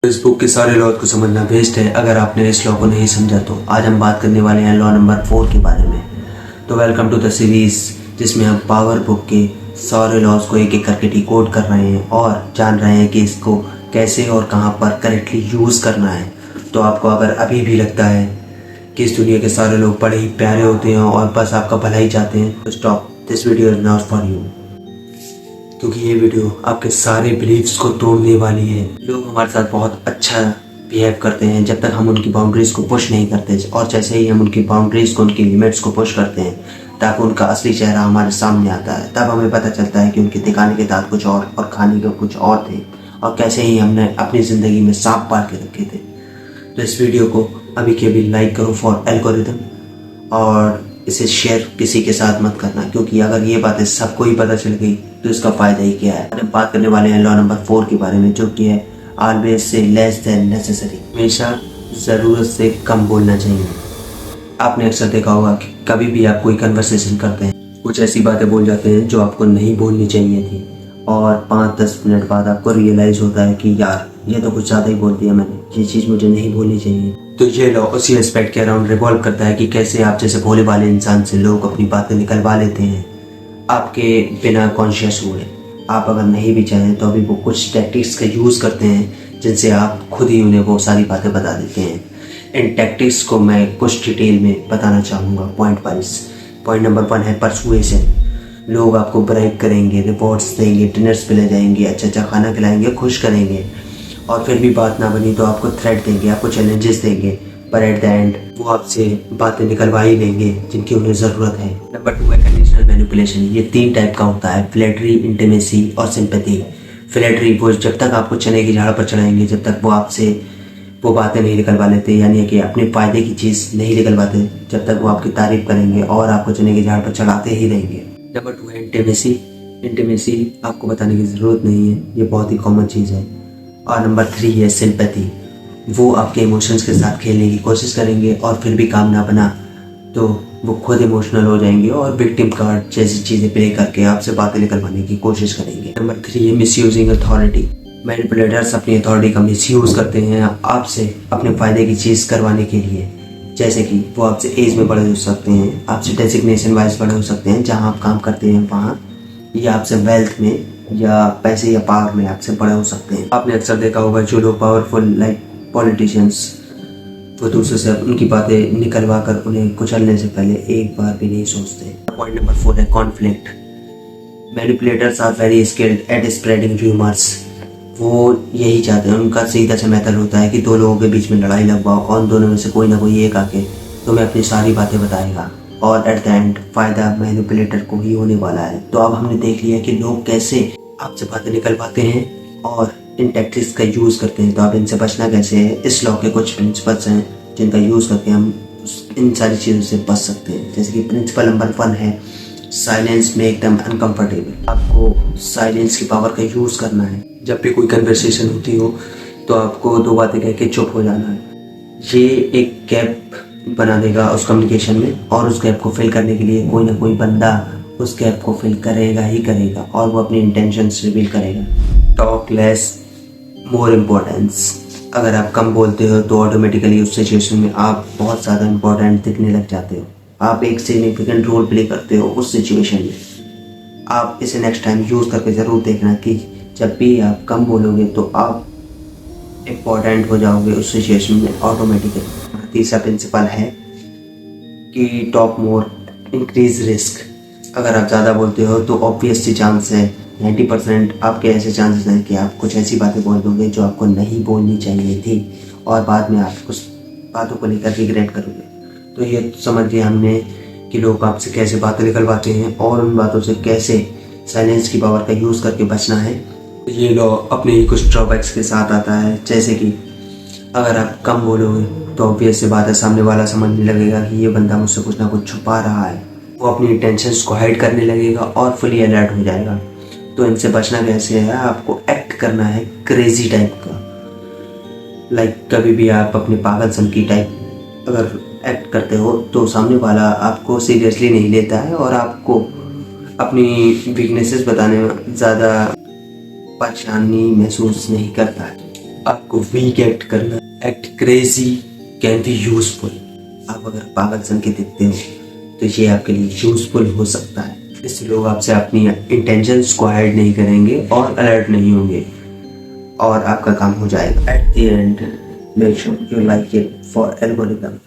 इस बुक के सारे लॉ को समझना बेस्ट है। अगर आपने इस लॉ को नहीं समझा तो आज हम बात करने वाले हैं लॉ नंबर 4 के बारे में। तो वेलकम टू द सीरीज जिसमें हम पावर बुक के सारे लॉज को एक एक करके डिकोड कर रहे हैं और जान रहे हैं कि इसको कैसे और कहां पर करेक्टली यूज़ करना है। तो आपको अगर अभी भी लगता है कि इस दुनिया के सारे लोग बड़े ही प्यारे होते हैं और बस आपका भला ही चाहते हैं तो stop, this video is not for you, क्योंकि ये वीडियो आपके सारे बिलीव्स को तोड़ने वाली है। लोग हमारे साथ बहुत अच्छा बिहेव करते हैं जब तक हम उनकी बाउंड्रीज को पुश नहीं करते, और जैसे ही हम उनकी बाउंड्रीज को, उनकी लिमिट्स को पुश करते हैं तब उनका असली चेहरा हमारे सामने आता है। तब हमें पता चलता है कि उनके दिखाने के दांत कुछ और खाने के कुछ और थे, और कैसे ही हमने अपनी ज़िंदगी में सांप पाल के रखे थे। तो इस वीडियो को अभी के अभी लाइक करो फॉर एल्गोरिथम, और इसे शेयर किसी के साथ मत करना, क्योंकि अगर ये बातें सबको ही पता चल गई तो इसका फ़ायदा ही क्या है। हम बात करने वाले हैं लॉ नंबर 4 के बारे में, जो कि है always say less than necessary. हमेशा ज़रूरत से कम बोलना चाहिए। आपने अक्सर देखा होगा कि कभी भी आप कोई कन्वर्सेशन करते हैं, कुछ ऐसी बातें बोल जाते हैं जो आपको नहीं बोलनी चाहिए थी, और 5-10 मिनट बाद आपको रियलाइज़ होता है कि यार ये तो कुछ ज़्यादा ही बोल दिया मैंने, ये चीज़ मुझे नहीं बोलनी चाहिए। तो ये लॉ उसी एस्पेक्ट के अराउंड रिवॉल्व करता है कि कैसे आप जैसे भोले भाले इंसान से लोग अपनी बातें निकलवा लेते हैं आपके बिना कॉन्शियस हुए। आप अगर नहीं भी चाहें तो अभी वो कुछ टैक्टिक्स का यूज़ करते हैं जिनसे आप खुद ही उन्हें वो सारी बातें बता देते हैं। इन टैक्टिक्स को मैं कुछ डिटेल में बताना चाहूँगा पॉइंट वाइज। पॉइंट नंबर 1 है परसुएशन। लोग आपको ब्राइब करेंगे, रिवॉर्ड्स देंगे, डिनर्स पे ले जाएंगे, अच्छा खाना खिलाएंगे, खुश करेंगे, और फिर भी बात ना बनी तो आपको थ्रेट देंगे, आपको चैलेंजेस देंगे, पर एट द एंड वो आपसे बातें निकलवा ही लेंगे जिनकी उन्हें ज़रूरत है। नंबर 2 है कंडीशनल मैनिपुलेशन। ये 3 टाइप का होता है, फ्लैटरी, इंटीमेसी और सिंपैथी। फ्लैटरी, वो जब तक आपको चने की झाड़ पर चढ़ाएंगे, जब तक वो आपसे वो बातें नहीं निकलवा लेते, यानी कि अपने फ़ायदे की चीज़ नहीं निकलवाते, जब तक वो आपकी तारीफ़ करेंगे और आपको चने की झाड़ पर चढ़ाते ही रहेंगे। नंबर 2 है इंटीमेसी। इंटीमेसी आपको बताने की ज़रूरत नहीं है, ये बहुत ही कॉमन चीज़ है। और नंबर 3 है सिंपैथी। वो आपके इमोशंस के साथ खेलने की कोशिश करेंगे और फिर भी काम ना बना तो वो खुद इमोशनल हो जाएंगे और विक्टिम कार्ड जैसी चीज़ें प्ले करके आपसे बातें निकलवाने की कोशिश करेंगे। नंबर 3 है मिसयूजिंग अथॉरिटी। मैनिपुलेटर्स अपनी अथॉरिटी का मिसयूज़ करते हैं आपसे अपने फ़ायदे की चीज़ करवाने के लिए, जैसे कि वो आपसे एज में बड़े हो सकते हैं, आपसे डेजिग्नेशन वाइज बड़े हो सकते हैं जहाँ आप काम करते हैं वहाँ, या आपसे वेल्थ में या पैसे या पावर में आपसे बड़े हो सकते हैं। आपने अक्सर देखा होगा जो लोग पावरफुल लाइक पॉलिटिशियंस, वो दूसरे से उनकी बातें निकलवा कर उन्हें कुचलने से पहले एक बार भी नहीं सोचते। पॉइंट नंबर 4 है conflict. Manipulators are very skilled at spreading rumours. वो यही चाहते हैं, उनका सीधा सा मेथड होता है कि 2 लोगों के बीच में लड़ाई लगवाओ और उन दोनों में से कोई ना कोई एक आके तुम्हें अपनी सारी बातें बताएगा, और एट द एंड फ़ायदा मैनिपुलेटर को ही होने वाला है। तो अब हमने देख लिया कि लोग कैसे आपसे बातें निकलवाते हैं और इन टैक्टिक्स का यूज़ करते हैं। तो आप इनसे बचना कैसे है, इस लॉ के कुछ प्रिंसिपल्स हैं जिनका यूज़ करके हम इन सारी चीज़ों से बच सकते हैं। जैसे कि प्रिंसिपल नंबर 1 है साइलेंस मेक देम अनकंफर्टेबल। आपको साइलेंस की पावर का यूज़ करना है। जब भी कोई कन्वर्सेशन होती हो तो आपको 2 बातें कह के चुप हो जाना है। ये एक गैप बना देगा उस कम्युनिकेशन में, और उस गैप को फिल करने के लिए कोई ना कोई बंदा उस गैप को फिल करेगा ही करेगा, और वो अपनी इंटेंशंस रिवील करेगा। Talk less more importance. अगर आप कम बोलते हो तो ऑटोमेटिकली उस सिचुएशन में आप बहुत ज़्यादा इम्पोर्टेंट दिखने लग जाते हो, आप एक सिग्निफिकेंट रोल प्ले करते हो उस सिचुएशन में। आप इसे नेक्स्ट टाइम यूज़ करके ज़रूर देखना कि जब भी आप कम बोलोगे तो आप इम्पोर्टेंट हो जाओगे उस सिचुएशन में ऑटोमेटिकली। तीसरा प्रिंसिपल है कि टॉक मोर इंक्रीज रिस्क। अगर आप ज़्यादा बोलते हो तो ऑब्वियस सी चांस है, 90% आपके ऐसे चांसेस हैं कि आप कुछ ऐसी बातें बोल दोगे जो आपको नहीं बोलनी चाहिए थी, और बाद में आप उस बातों को लेकर रिग्रेट करोगे। तो ये समझ लिया हमने कि लोग आपसे कैसे बातें निकलवाते हैं और उन बातों से कैसे साइलेंस की पावर का यूज़ करके बचना है। ये लॉ अपने ही कुछ ड्रॉबैक्स के साथ आता है, जैसे कि अगर आप कम बोलोगे तो ऑब्वियस से बात है, सामने वाला समझने लगेगा कि ये बंदा मुझसे कुछ ना कुछ छुपा रहा है, वो अपनी इंटेंशंस को हाइड करने लगेगा और फुली अलर्ट हो जाएगा। तो इनसे बचना कैसे है, आपको एक्ट करना है क्रेजी टाइप का। लाइक कभी भी आप अपने पागलपन की टाइप अगर एक्ट करते हो तो सामने वाला आपको सीरियसली नहीं लेता है और आपको अपनी वीकनेसेस बताने में ज़्यादा परेशानी महसूस नहीं करता है। आपको वीक एक्ट करना, act crazy can be useful. आप अगर पागल सन के दिखते हो तो ये आपके लिए यूजफुल हो सकता है। इससे लोग आपसे अपनी इंटेंशंस को हाइड नहीं करेंगे और अलर्ट नहीं होंगे और आपका काम हो जाएगा। At the end make sure you like it for algorithm.